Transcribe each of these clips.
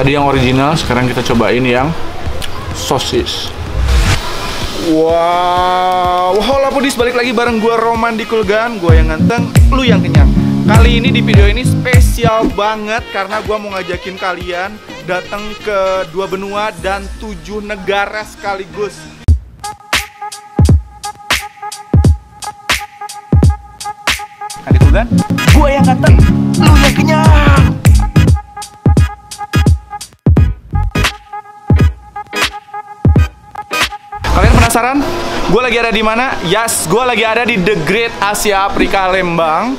Tadi yang original, sekarang kita cobain yang sosis. Wow, hola pudis, balik lagi bareng gue Roman di Kulgan. Gue yang ganteng, lu yang kenyang. Kali ini di video ini spesial banget karena gue mau ngajakin kalian datang ke 2 benua dan 7 negara sekaligus. Di Kulgan, gue yang ganteng, lu yang kenyang. Kalian penasaran? Gue lagi ada di mana? Yes, gue lagi ada di The Great Asia Afrika Lembang.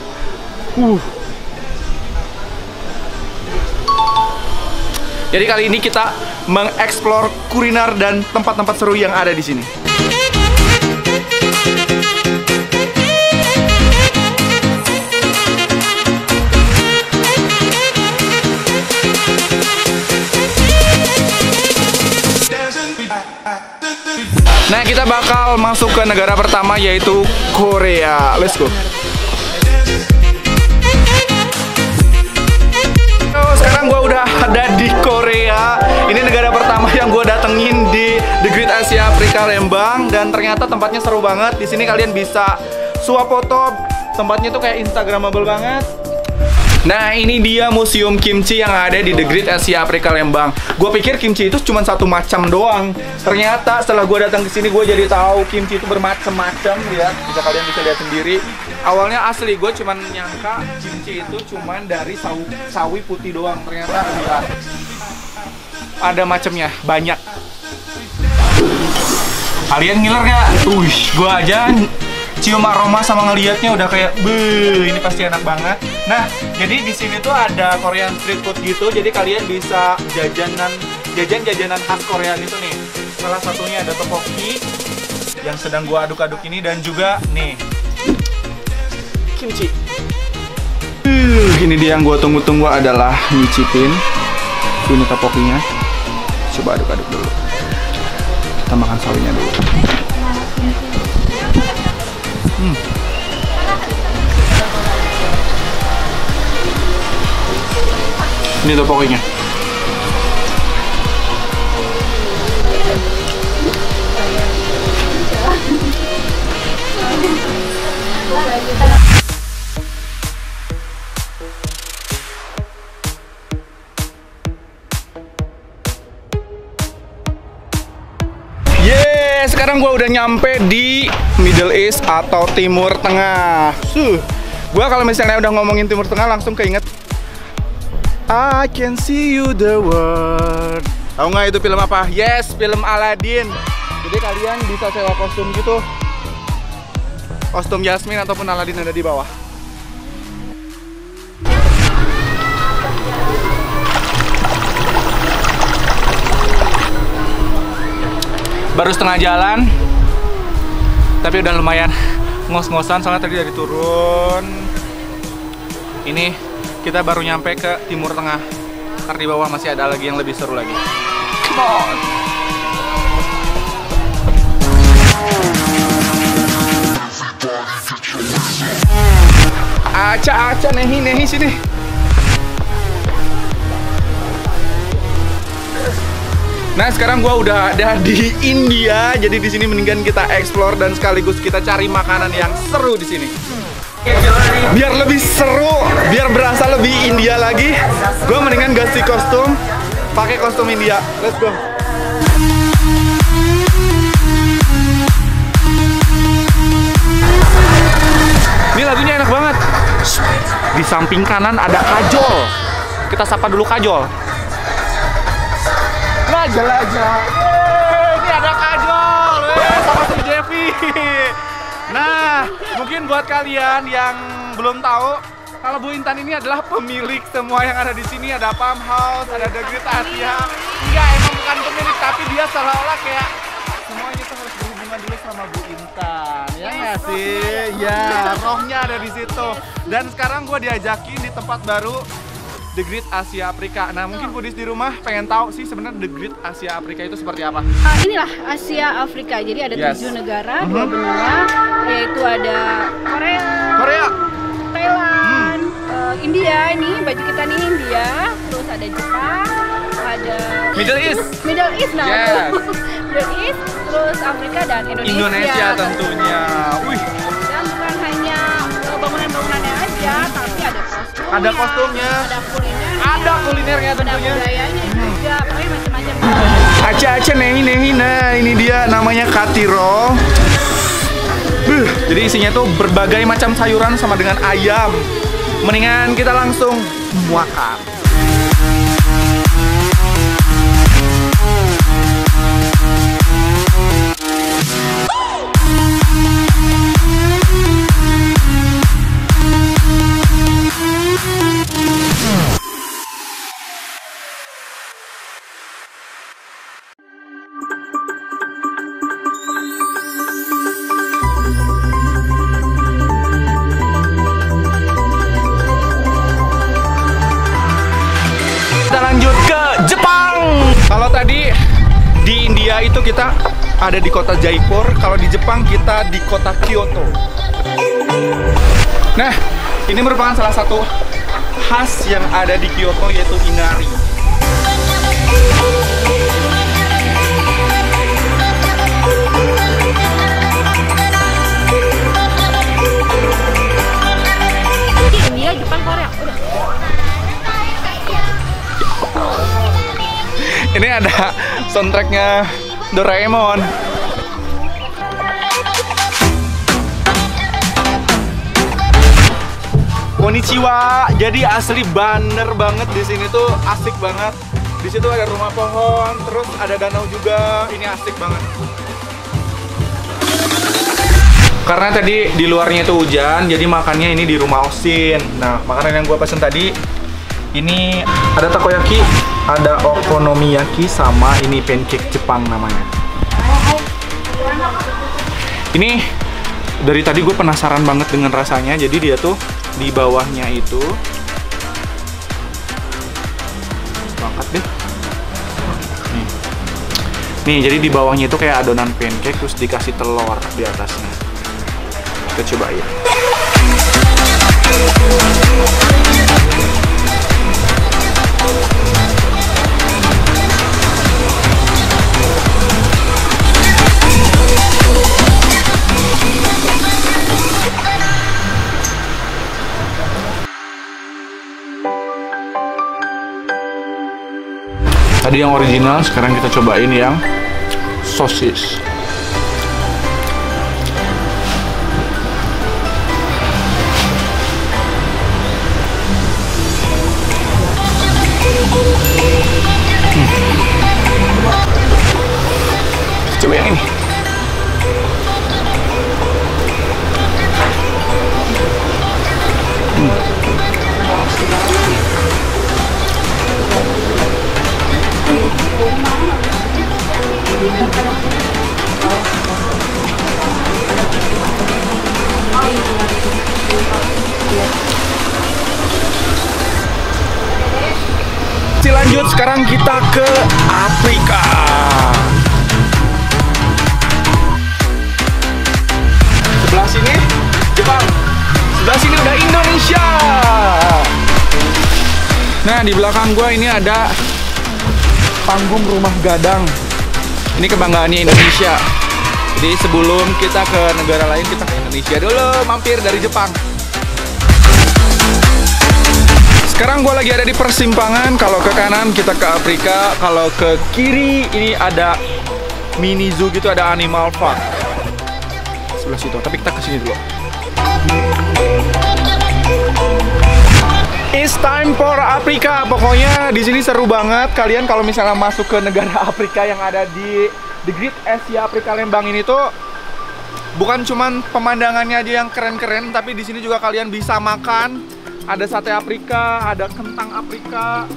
Jadi kali ini kita mengeksplor kuliner dan tempat-tempat seru yang ada di sini. Nah, kita bakal masuk ke negara pertama yaitu Korea. Let's go. Sekarang gue udah ada di Korea. Ini negara pertama yang gue datengin di The Great Asia Afrika Lembang dan ternyata tempatnya seru banget. Di sini kalian bisa suap foto. Tempatnya tuh kayak instagramable banget. Nah, ini dia museum kimchi yang ada di The Great Asia Afrika Lembang. Gue pikir kimchi itu cuma satu macam doang. Ternyata setelah gue datang ke sini gue jadi tahu kimchi itu bermacam-macam. Lihat, kalian bisa lihat sendiri. Awalnya asli gue cuma nyangka kimchi itu cuma dari sawi putih doang. Ternyata lihat, ada macamnya banyak. Kalian ngiler nggak? Gue aja cium aroma sama ngelihatnya udah kayak, beuh, ini pasti enak banget. Nah, jadi di sini tuh ada Korean street food gitu, jadi kalian bisa jajan-jajanan khas Korea itu nih. Salah satunya ada tteokbokki yang sedang gua aduk-aduk ini dan juga nih kimchi. Ini dia yang gua tunggu-tunggu adalah nyicipin. Ini tteokbokkinya. Coba aduk-aduk dulu. Kita makan sawinya dulu. Ini tteokbokkinya. Sekarang gue udah nyampe di Middle East atau Timur Tengah. Gue kalau misalnya udah ngomongin Timur Tengah langsung keinget I can see you the world. Tahu nggak itu film apa? Yes, film Aladdin. Jadi kalian bisa sewa kostum gitu. Kostum Jasmine ataupun Aladdin ada di bawah. Baru setengah jalan, tapi udah lumayan ngos-ngosan soalnya tadi dari turun. Ini kita baru nyampe ke Timur Tengah. Ntar di bawah masih ada lagi yang lebih seru lagi. Come on! Aca, nehi sini. Nah, sekarang gua udah ada di India, jadi di sini mendingan kita explore dan sekaligus kita cari makanan yang seru di sini. Biar lebih seru, biar berasa lebih India lagi, gua mendingan ganti kostum, pakai kostum India. Let's go. Ini lagunya enak banget. Di samping kanan ada Kajol. Kita sapa dulu Kajol. Jelajah. Ini ada Kajol. Sama si Devi. Nah, mungkin buat kalian yang belum tahu, kalau Bu Intan ini adalah pemilik semua yang ada di sini. Ada Palm House, ada The Great Asia. Enggak, emang bukan pemilik, tapi dia seolah-olah kayak semuanya tuh harus berhubungan dulu sama Bu Intan. Ya nggak sih? Ya, rohnya ada di situ. Dan sekarang gue diajakin di tempat baru, The Great Asia Afrika. Nah, mungkin Budis di rumah pengen tahu sih sebenarnya The Great Asia Afrika itu seperti apa? Inilah Asia Afrika. Jadi ada 7 negara, 2 benua, yaitu ada Korea, Thailand, India. Ini baju kita nih India. Terus ada Jepang, ada Middle East. Nah, Yes. Middle East, terus Afrika dan Indonesia. Indonesia tentunya. Wih, Dan bukan hanya bangunan-bangunannya aja, tapi ada kostumnya. Ada kostumnya. Ada kulinernya. Ada kulinernya Ada tentunya. budayanya juga, pokoknya macam-macam. Aca-aca nehi-nehi. Nah, ini dia namanya katiro. Jadi isinya tuh berbagai macam sayuran sama dengan ayam. Mendingan kita langsung makan. Kita lanjut ke Jepang. Kalau tadi di India itu kita ada di kota Jaipur, kalau di Jepang kita di kota Kyoto. Nah, ini merupakan salah satu khas yang ada di Kyoto, yaitu inari. India, Jepang, Korea. Udah. Ini ada soundtracknya Doraemon. Konnichiwa. Jadi asli bener banget di sini tuh, asik banget. Di situ ada rumah pohon, terus ada danau juga. Ini asik banget. Karena tadi di luarnya itu hujan, jadi makannya ini di rumah Osin. Nah, makanan yang gua pesen tadi ini ada takoyaki, ada okonomiyaki, sama ini pancake Jepang namanya. Ini dari tadi gue penasaran banget dengan rasanya. Jadi dia tuh di bawahnya itu, angkat deh. Nih, jadi di bawahnya itu kayak adonan pancake, terus dikasih telur di atasnya. Kita cobain. Tadi yang original, sekarang kita cobain yang sosis. Coba yang ini. Lanjut, sekarang kita ke Afrika. Sebelah sini Jepang, sebelah sini udah Indonesia. Nah, di belakang gua ini ada panggung rumah gadang. Ini kebanggaannya Indonesia. Jadi sebelum kita ke negara lain, kita ke Indonesia dulu, mampir dari Jepang. Sekarang gue lagi ada di persimpangan. Kalau ke kanan kita ke Afrika, kalau ke kiri ini ada mini zoo gitu, ada animal farm sebelah situ. Tapi kita ke sini dulu. It's time for Afrika. Pokoknya di sini seru banget. Kalian kalau misalnya masuk ke negara Afrika yang ada di The Great Asia Afrika Lembang ini tuh, bukan cuman pemandangannya aja yang keren-keren, tapi di sini juga kalian bisa makan. Ada sate Afrika, ada kentang Afrika,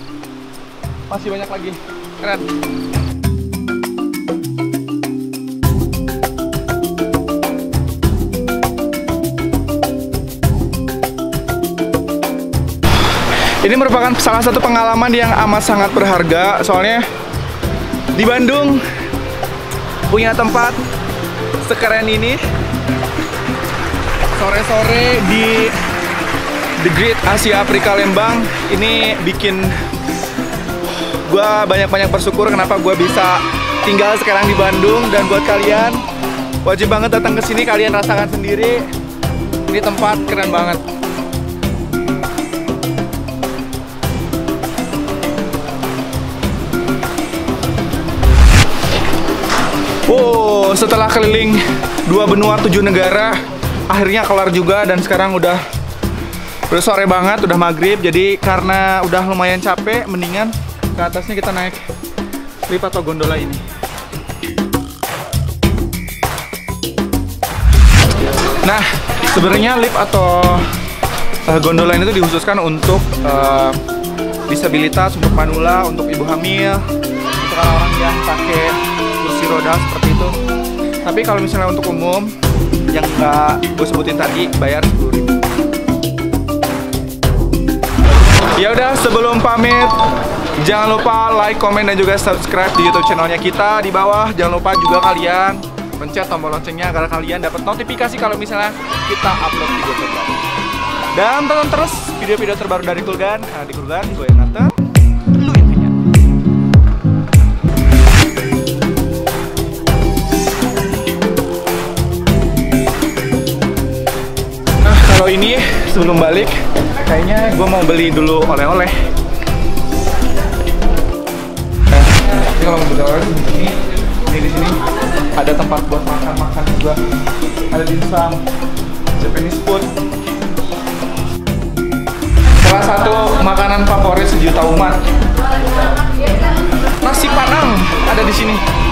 masih banyak lagi. Keren. Ini merupakan salah satu pengalaman yang amat sangat berharga. Soalnya di Bandung punya tempat sekeren ini. Sore-sore di The Great Asia Afrika Lembang ini bikin gue banyak-banyak bersyukur kenapa gue bisa tinggal sekarang di Bandung. Dan buat kalian, wajib banget datang ke sini, kalian rasakan sendiri. Ini tempat keren banget. Wow, setelah keliling 2 benua 7 negara, akhirnya kelar juga. Dan sekarang udah sore banget, udah maghrib. Jadi karena udah lumayan capek, mendingan ke atasnya kita naik lift atau gondola ini. Nah, sebenarnya lift atau gondola ini tuh dikhususkan untuk disabilitas, untuk manula, untuk ibu hamil, untuk orang-orang yang pakai kursi roda seperti itu. Tapi kalau misalnya untuk umum yang nggak gue sebutin tadi, bayar 10.000. Ya udah, sebelum pamit, jangan lupa like, komen, dan juga subscribe di YouTube channelnya kita. Di bawah jangan lupa juga kalian pencet tombol loncengnya agar kalian dapat notifikasi kalau misalnya kita upload video terbaru. Dan tonton terus video-video terbaru dari Kulgan. Karena di Kulgan gue yang nganter, lu yang kenyang. Nah, kalau ini sebelum balik, kayaknya gue mau beli dulu oleh-oleh. Ini kalau mau beli oleh-oleh ini di sini ada tempat buat makan-makan juga. Ada dimsum, Japanese food. Salah satu makanan favorit sejuta umat, nasi Padang, ada di sini.